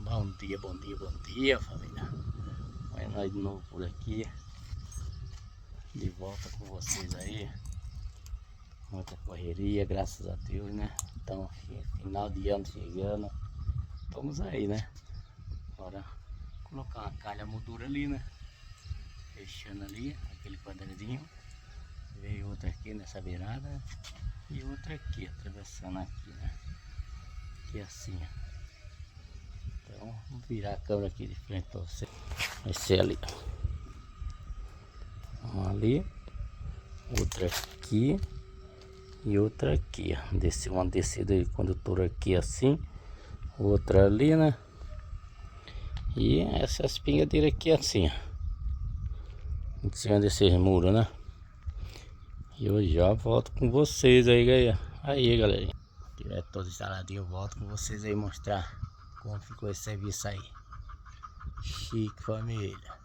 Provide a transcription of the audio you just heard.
Bom dia, bom dia, bom dia, família. Olha nós de novo por aqui. De volta com vocês aí. Muita correria, graças a Deus, né? Então, final de ano chegando. Estamos aí, né? Agora, colocar uma calha moldura ali, né? Fechando ali, aquele quadradinho. Veio outra aqui nessa virada. E outra aqui, atravessando aqui, né? Aqui assim, ó. Então, vou virar a câmera aqui de frente para você. Vai ser ali. Uma ali, outra aqui e outra aqui. Uma descida de condutor aqui assim, outra ali, né? E essa espingadeira aqui assim, ó, em cima desses muros, né? E eu já volto com vocês aí, galerinha. Se tiver todo instaladinho, eu volto com vocês aí mostrar como ficou esse serviço aí. Chique, família.